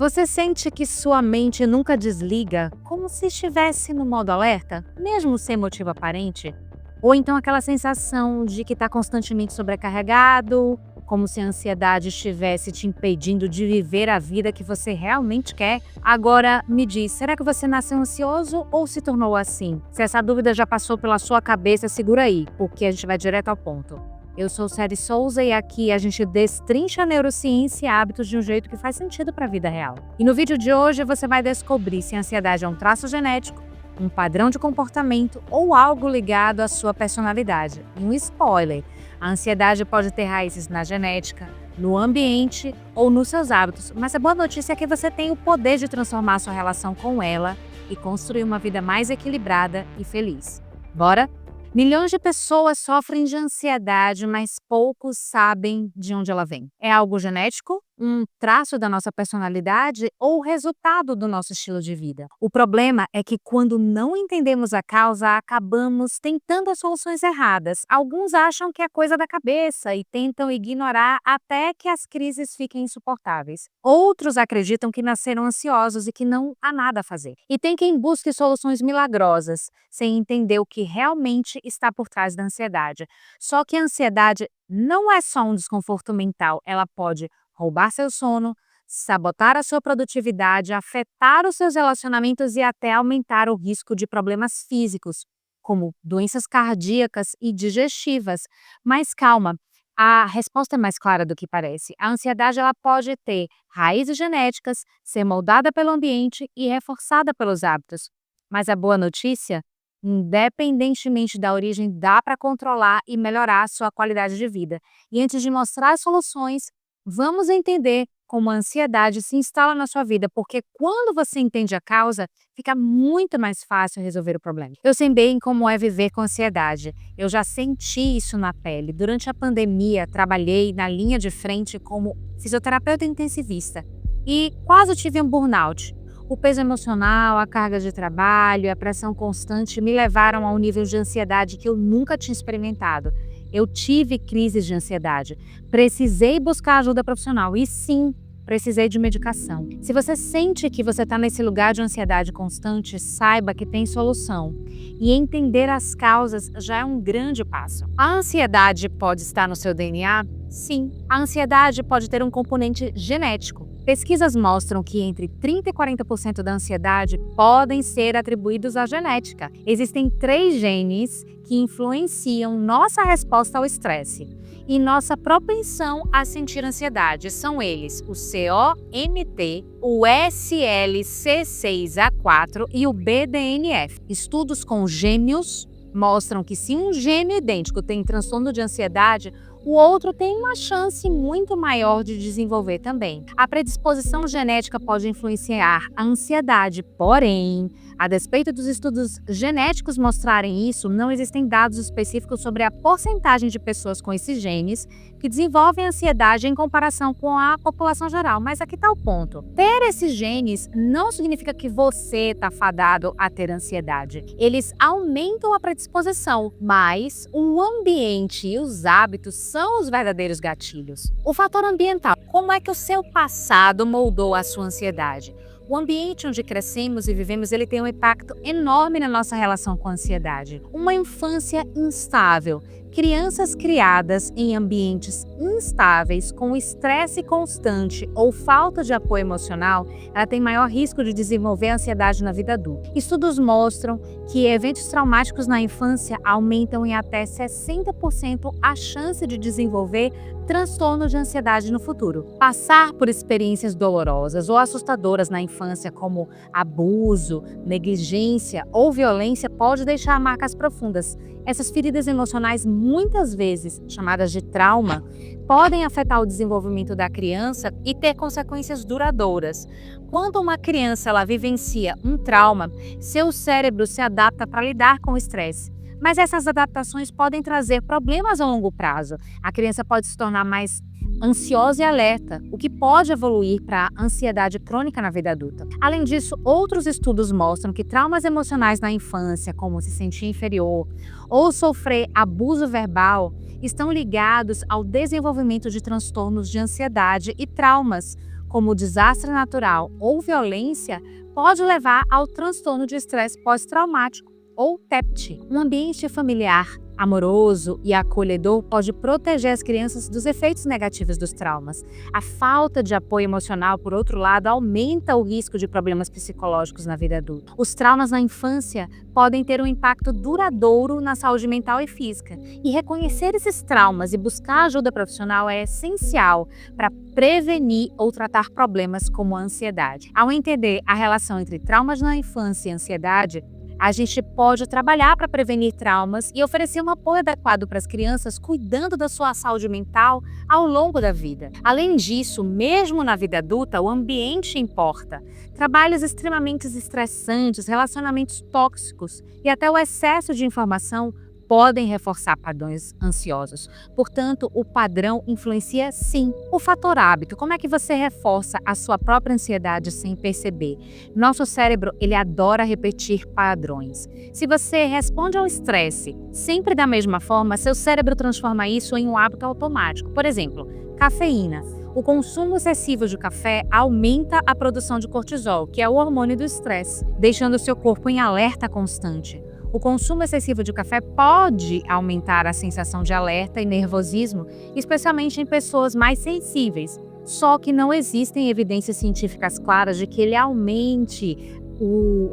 Você sente que sua mente nunca desliga, como se estivesse no modo alerta, mesmo sem motivo aparente? Ou então aquela sensação de que está constantemente sobrecarregado, como se a ansiedade estivesse te impedindo de viver a vida que você realmente quer? Agora, me diz, será que você nasceu ansioso ou se tornou assim? Se essa dúvida já passou pela sua cabeça, segura aí, porque a gente vai direto ao ponto. Eu sou Sari Souza e aqui a gente destrincha a neurociência e hábitos de um jeito que faz sentido para a vida real. E no vídeo de hoje você vai descobrir se a ansiedade é um traço genético, um padrão de comportamento ou algo ligado à sua personalidade. E um spoiler: a ansiedade pode ter raízes na genética, no ambiente ou nos seus hábitos, mas a boa notícia é que você tem o poder de transformar sua relação com ela e construir uma vida mais equilibrada e feliz. Bora? Milhões de pessoas sofrem de ansiedade, mas poucos sabem de onde ela vem. É algo genético, um traço da nossa personalidade ou resultado do nosso estilo de vida? O problema é que quando não entendemos a causa, acabamos tentando as soluções erradas. Alguns acham que é coisa da cabeça e tentam ignorar até que as crises fiquem insuportáveis. Outros acreditam que nasceram ansiosos e que não há nada a fazer. E tem quem busque soluções milagrosas, sem entender o que realmente está por trás da ansiedade. Só que a ansiedade não é só um desconforto mental, ela pode roubar seu sono, sabotar a sua produtividade, afetar os seus relacionamentos e até aumentar o risco de problemas físicos, como doenças cardíacas e digestivas. Mas calma, a resposta é mais clara do que parece. A ansiedade ela pode ter raízes genéticas, ser moldada pelo ambiente e reforçada pelos hábitos. Mas a boa notícia: independentemente da origem, dá para controlar e melhorar a sua qualidade de vida. E antes de mostrar as soluções, vamos entender como a ansiedade se instala na sua vida, porque quando você entende a causa, fica muito mais fácil resolver o problema. Eu sei bem como é viver com ansiedade. Eu já senti isso na pele. Durante a pandemia, trabalhei na linha de frente como fisioterapeuta intensivista e quase tive um burnout. O peso emocional, a carga de trabalho e a pressão constante me levaram a um nível de ansiedade que eu nunca tinha experimentado. Eu tive crises de ansiedade, precisei buscar ajuda profissional e sim, precisei de medicação. Se você sente que você está nesse lugar de ansiedade constante, saiba que tem solução. E entender as causas já é um grande passo. A ansiedade pode estar no seu DNA? Sim. A ansiedade pode ter um componente genético. Pesquisas mostram que entre 30% e 40% da ansiedade podem ser atribuídos à genética. Existem 3 genes que influenciam nossa resposta ao estresse e nossa propensão a sentir ansiedade. São eles o COMT, o SLC6A4 e o BDNF. Estudos com gêmeos mostram que se um gêmeo idêntico tem transtorno de ansiedade, o outro tem uma chance muito maior de desenvolver também. A predisposição genética pode influenciar a ansiedade, porém, a despeito dos estudos genéticos mostrarem isso, não existem dados específicos sobre a porcentagem de pessoas com esses genes que desenvolvem ansiedade em comparação com a população geral. Mas aqui está o ponto. Ter esses genes não significa que você está fadado a ter ansiedade. Eles aumentam a predisposição, mas o ambiente e os hábitos são os verdadeiros gatilhos. O fator ambiental. Como é que o seu passado moldou a sua ansiedade? O ambiente onde crescemos e vivemos, ele tem um impacto enorme na nossa relação com a ansiedade. Uma infância instável, crianças criadas em ambientes instáveis, com estresse constante ou falta de apoio emocional, ela tem maior risco de desenvolver ansiedade na vida adulta. Estudos mostram que eventos traumáticos na infância aumentam em até 60% a chance de desenvolver transtorno de ansiedade no futuro. Passar por experiências dolorosas ou assustadoras na infância, como abuso, negligência ou violência, pode deixar marcas profundas. Essas feridas emocionais, muitas vezes chamadas de trauma, podem afetar o desenvolvimento da criança e ter consequências duradouras. Quando uma criança ela vivencia um trauma, seu cérebro se adapta para lidar com o estresse. Mas essas adaptações podem trazer problemas a longo prazo. A criança pode se tornar mais ansiosa e alerta, o que pode evoluir para ansiedade crônica na vida adulta. Além disso, outros estudos mostram que traumas emocionais na infância, como se sentir inferior ou sofrer abuso verbal, estão ligados ao desenvolvimento de transtornos de ansiedade e traumas, como desastre natural ou violência, pode levar ao transtorno de estresse pós-traumático, ou TEPT. Um ambiente familiar, amoroso e acolhedor pode proteger as crianças dos efeitos negativos dos traumas. A falta de apoio emocional, por outro lado, aumenta o risco de problemas psicológicos na vida adulta. Os traumas na infância podem ter um impacto duradouro na saúde mental e física. E reconhecer esses traumas e buscar ajuda profissional é essencial para prevenir ou tratar problemas como a ansiedade. Ao entender a relação entre traumas na infância e ansiedade, a gente pode trabalhar para prevenir traumas e oferecer um apoio adequado para as crianças, cuidando da sua saúde mental ao longo da vida. Além disso, mesmo na vida adulta, o ambiente importa. Trabalhos extremamente estressantes, relacionamentos tóxicos e até o excesso de informação podem reforçar padrões ansiosos. Portanto, o padrão influencia sim. O fator hábito, como é que você reforça a sua própria ansiedade sem perceber? Nosso cérebro, ele adora repetir padrões. Se você responde ao estresse sempre da mesma forma, seu cérebro transforma isso em um hábito automático. Por exemplo, cafeína. O consumo excessivo de café aumenta a produção de cortisol, que é o hormônio do estresse, deixando seu corpo em alerta constante. O consumo excessivo de café pode aumentar a sensação de alerta e nervosismo, especialmente em pessoas mais sensíveis. Só que não existem evidências científicas claras de que ele aumente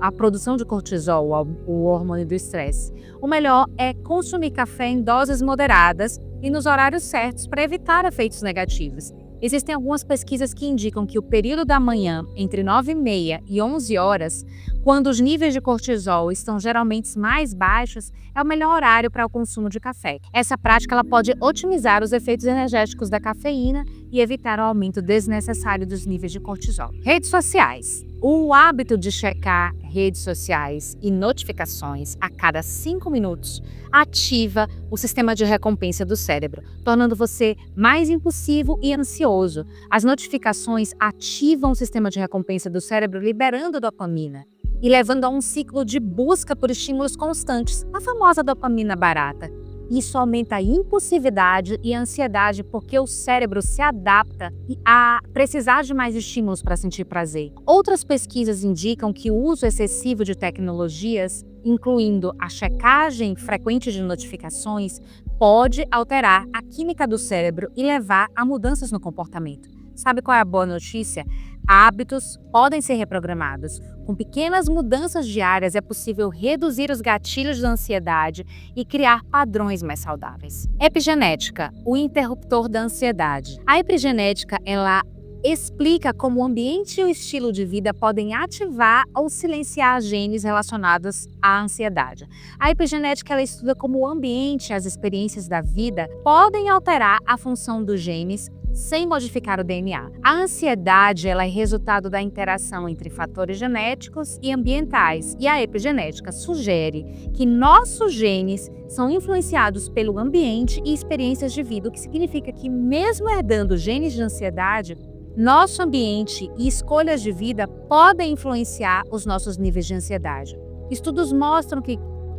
a produção de cortisol, o hormônio do estresse. O melhor é consumir café em doses moderadas e nos horários certos para evitar efeitos negativos. Existem algumas pesquisas que indicam que o período da manhã, entre 9h30 e 11 horas, quando os níveis de cortisol estão geralmente mais baixos, é o melhor horário para o consumo de café. Essa prática ela pode otimizar os efeitos energéticos da cafeína e evitar o aumento desnecessário dos níveis de cortisol. Redes sociais. O hábito de checar redes sociais e notificações a cada 5 minutos ativa o sistema de recompensa do cérebro, tornando você mais impulsivo e ansioso. As notificações ativam o sistema de recompensa do cérebro, liberando dopamina e levando a um ciclo de busca por estímulos constantes, a famosa dopamina barata. Isso aumenta a impulsividade e a ansiedade porque o cérebro se adapta a precisar de mais estímulos para sentir prazer. Outras pesquisas indicam que o uso excessivo de tecnologias, incluindo a checagem frequente de notificações, pode alterar a química do cérebro e levar a mudanças no comportamento. Sabe qual é a boa notícia? Hábitos podem ser reprogramados. Com pequenas mudanças diárias é possível reduzir os gatilhos da ansiedade e criar padrões mais saudáveis. Epigenética, o interruptor da ansiedade. A epigenética, ela explica como o ambiente e o estilo de vida podem ativar ou silenciar genes relacionados à ansiedade. A epigenética ela estuda como o ambiente e as experiências da vida podem alterar a função dos genes sem modificar o DNA. A ansiedade ela é resultado da interação entre fatores genéticos e ambientais, e a epigenética sugere que nossos genes são influenciados pelo ambiente e experiências de vida, o que significa que, mesmo herdando genes de ansiedade, nosso ambiente e escolhas de vida podem influenciar os nossos níveis de ansiedade. Estudos mostram que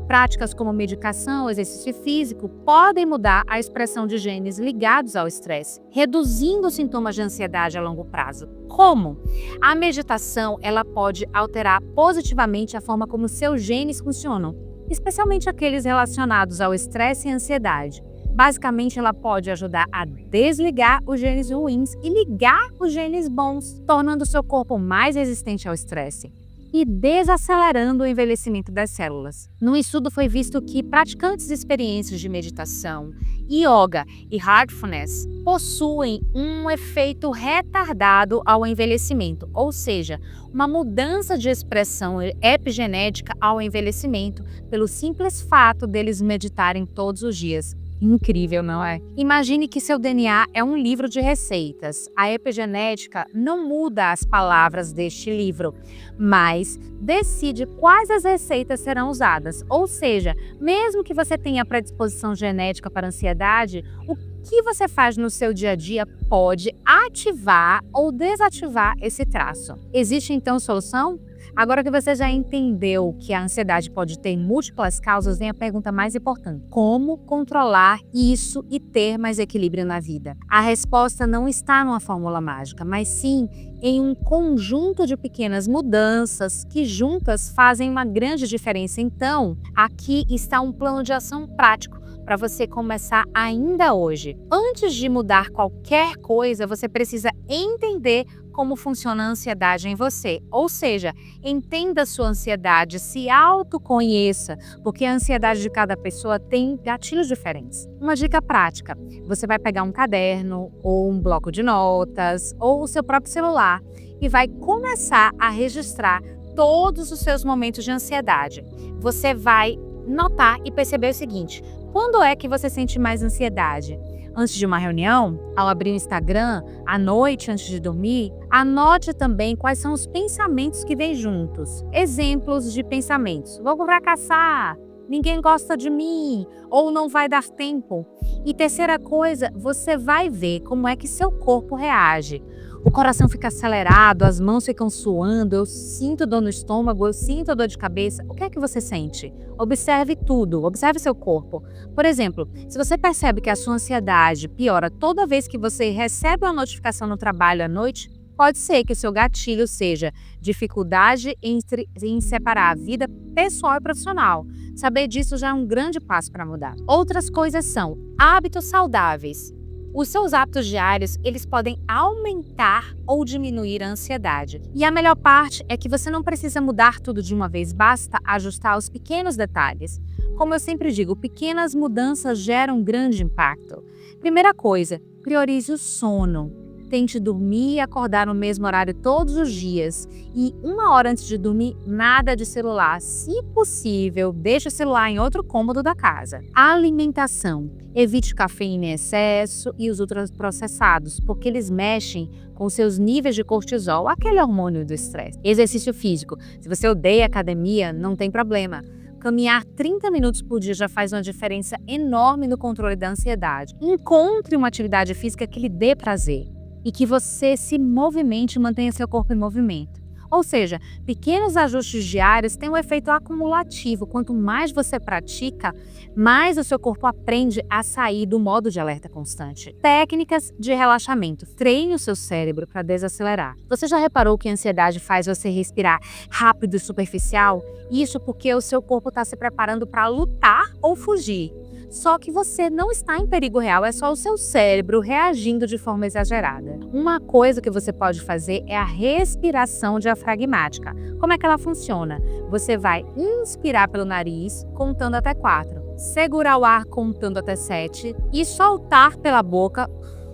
práticas como medicação, exercício físico podem mudar a expressão de genes ligados ao estresse, reduzindo os sintomas de ansiedade a longo prazo. Como? A meditação ela pode alterar positivamente a forma como seus genes funcionam, especialmente aqueles relacionados ao estresse e ansiedade. Basicamente, ela pode ajudar a desligar os genes ruins e ligar os genes bons, tornando seu corpo mais resistente ao estresse e desacelerando o envelhecimento das células. Num estudo foi visto que praticantes de experiências de meditação, yoga e mindfulness possuem um efeito retardado ao envelhecimento, ou seja, uma mudança de expressão epigenética ao envelhecimento pelo simples fato deles meditarem todos os dias. Incrível, não é? Imagine que seu DNA é um livro de receitas. A epigenética não muda as palavras deste livro, mas decide quais as receitas serão usadas. Ou seja, mesmo que você tenha predisposição genética para ansiedade, o que você faz no seu dia a dia pode ativar ou desativar esse traço. Existe então solução? Agora que você já entendeu que a ansiedade pode ter múltiplas causas, vem a pergunta mais importante: como controlar isso e ter mais equilíbrio na vida? A resposta não está numa fórmula mágica, mas sim em um conjunto de pequenas mudanças que juntas fazem uma grande diferença. Então, aqui está um plano de ação prático para você começar ainda hoje. Antes de mudar qualquer coisa, você precisa entender como funciona a ansiedade em você. Ou seja, entenda a sua ansiedade, se autoconheça, porque a ansiedade de cada pessoa tem gatilhos diferentes. Uma dica prática: você vai pegar um caderno ou um bloco de notas ou o seu próprio celular e vai começar a registrar todos os seus momentos de ansiedade. Você vai notar e perceber o seguinte: quando é que você sente mais ansiedade? Antes de uma reunião, ao abrir o Instagram, à noite antes de dormir? Anote também quais são os pensamentos que vêm juntos. Exemplos de pensamentos: vou fracassar, ninguém gosta de mim, ou não vai dar tempo. E terceira coisa, você vai ver como é que seu corpo reage. O coração fica acelerado, as mãos ficam suando, eu sinto dor no estômago, eu sinto dor de cabeça. O que é que você sente? Observe tudo, observe seu corpo. Por exemplo, se você percebe que a sua ansiedade piora toda vez que você recebe uma notificação no trabalho à noite, pode ser que o seu gatilho seja dificuldade em separar a vida pessoal e profissional. Saber disso já é um grande passo para mudar. Outras coisas são hábitos saudáveis. Os seus hábitos diários, eles podem aumentar ou diminuir a ansiedade. E a melhor parte é que você não precisa mudar tudo de uma vez, basta ajustar os pequenos detalhes. Como eu sempre digo, pequenas mudanças geram um grande impacto. Primeira coisa, priorize o sono. Tente dormir e acordar no mesmo horário todos os dias. E 1 hora antes de dormir, nada de celular. Se possível, deixe o celular em outro cômodo da casa. Alimentação. Evite cafeína em excesso e os ultraprocessados, porque eles mexem com seus níveis de cortisol, aquele hormônio do estresse. Exercício físico. Se você odeia academia, não tem problema. Caminhar 30 minutos por dia já faz uma diferença enorme no controle da ansiedade. Encontre uma atividade física que lhe dê prazer e que você se movimente e mantenha seu corpo em movimento. Ou seja, pequenos ajustes diários têm um efeito acumulativo. Quanto mais você pratica, mais o seu corpo aprende a sair do modo de alerta constante. Técnicas de relaxamento. Treine o seu cérebro para desacelerar. Você já reparou que a ansiedade faz você respirar rápido e superficial? Isso porque o seu corpo está se preparando para lutar ou fugir. Só que você não está em perigo real, é só o seu cérebro reagindo de forma exagerada. Uma coisa que você pode fazer é a respiração diafragmática. Como é que ela funciona? Você vai inspirar pelo nariz, contando até 4, segurar o ar contando até 7 e soltar pela boca,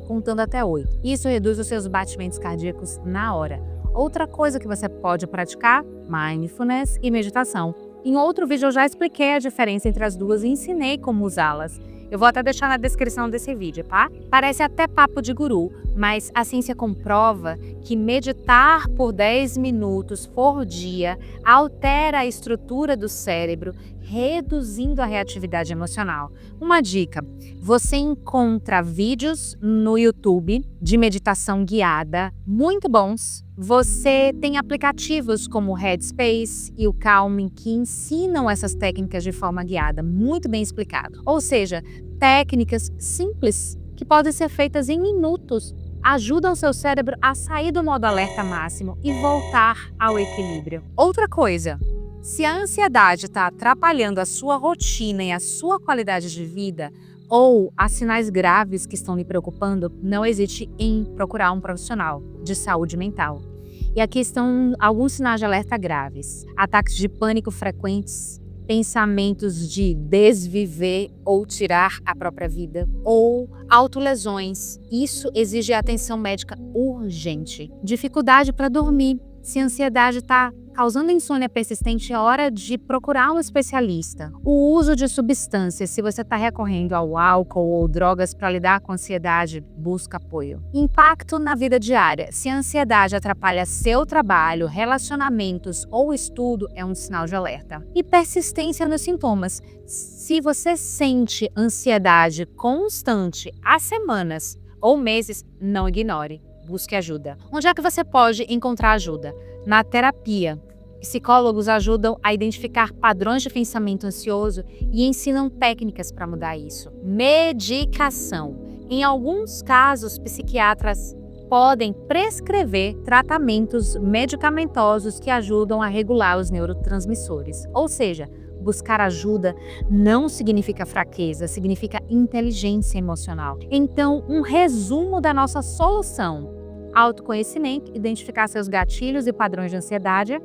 contando até 8. Isso reduz os seus batimentos cardíacos na hora. Outra coisa que você pode praticar: mindfulness e meditação. Em outro vídeo eu já expliquei a diferença entre as duas e ensinei como usá-las. Eu vou até deixar na descrição desse vídeo, tá? Parece até papo de guru, mas a ciência comprova que meditar por 10 minutos por dia altera a estrutura do cérebro, reduzindo a reatividade emocional. Uma dica: você encontra vídeos no YouTube de meditação guiada muito bons. Você tem aplicativos como o Headspace e o Calm que ensinam essas técnicas de forma guiada, muito bem explicado. Ou seja, técnicas simples que podem ser feitas em minutos ajudam seu cérebro a sair do modo alerta máximo e voltar ao equilíbrio. Outra coisa: se a ansiedade está atrapalhando a sua rotina e a sua qualidade de vida, ou há sinais graves que estão lhe preocupando, não hesite em procurar um profissional de saúde mental. E aqui estão alguns sinais de alerta graves: ataques de pânico frequentes, pensamentos de desviver ou tirar a própria vida, ou autolesões. Isso exige atenção médica urgente. Dificuldade para dormir. Se a ansiedade está causando insônia persistente, é hora de procurar um especialista. O uso de substâncias, se você está recorrendo ao álcool ou drogas para lidar com a ansiedade, busca apoio. Impacto na vida diária. Se a ansiedade atrapalha seu trabalho, relacionamentos ou estudo, é um sinal de alerta. E persistência nos sintomas. Se você sente ansiedade constante há semanas ou meses, não ignore. Busque ajuda. Onde é que você pode encontrar ajuda? Na terapia. Psicólogos ajudam a identificar padrões de pensamento ansioso e ensinam técnicas para mudar isso. Medicação. Em alguns casos, psiquiatras podem prescrever tratamentos medicamentosos que ajudam a regular os neurotransmissores. Ou seja, buscar ajuda não significa fraqueza, significa inteligência emocional. Então, um resumo da nossa solução: autoconhecimento, identificar seus gatilhos e padrões de ansiedade,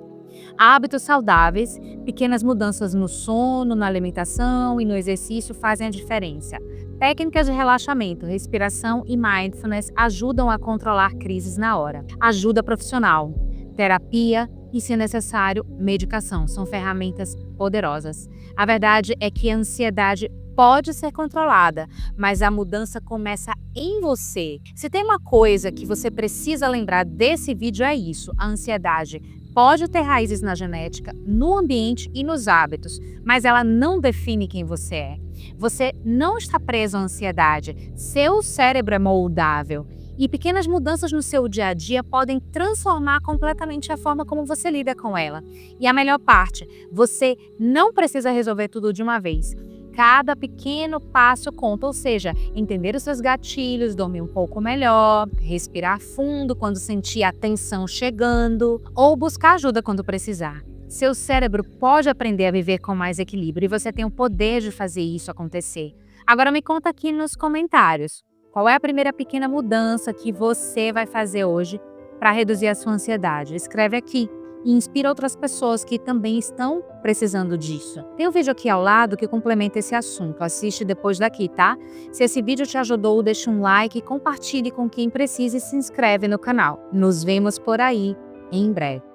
hábitos saudáveis, pequenas mudanças no sono, na alimentação e no exercício fazem a diferença. Técnicas de relaxamento, respiração e mindfulness ajudam a controlar crises na hora. Ajuda profissional, terapia e, se necessário, medicação são ferramentas poderosas. A verdade é que a ansiedade pode ser controlada, mas a mudança começa em você. Se tem uma coisa que você precisa lembrar desse vídeo é isso: a ansiedade pode ter raízes na genética, no ambiente e nos hábitos, mas ela não define quem você é. Você não está preso à ansiedade, seu cérebro é moldável. E pequenas mudanças no seu dia a dia podem transformar completamente a forma como você lida com ela. E a melhor parte, você não precisa resolver tudo de uma vez. Cada pequeno passo conta, ou seja, entender os seus gatilhos, dormir um pouco melhor, respirar fundo quando sentir a tensão chegando, ou buscar ajuda quando precisar. Seu cérebro pode aprender a viver com mais equilíbrio e você tem o poder de fazer isso acontecer. Agora me conta aqui nos comentários, qual é a primeira pequena mudança que você vai fazer hoje para reduzir a sua ansiedade? Escreve aqui e inspira outras pessoas que também estão precisando disso. Tem um vídeo aqui ao lado que complementa esse assunto. Assiste depois daqui, tá? Se esse vídeo te ajudou, deixa um like, compartilhe com quem precisa e se inscreve no canal. Nos vemos por aí em breve.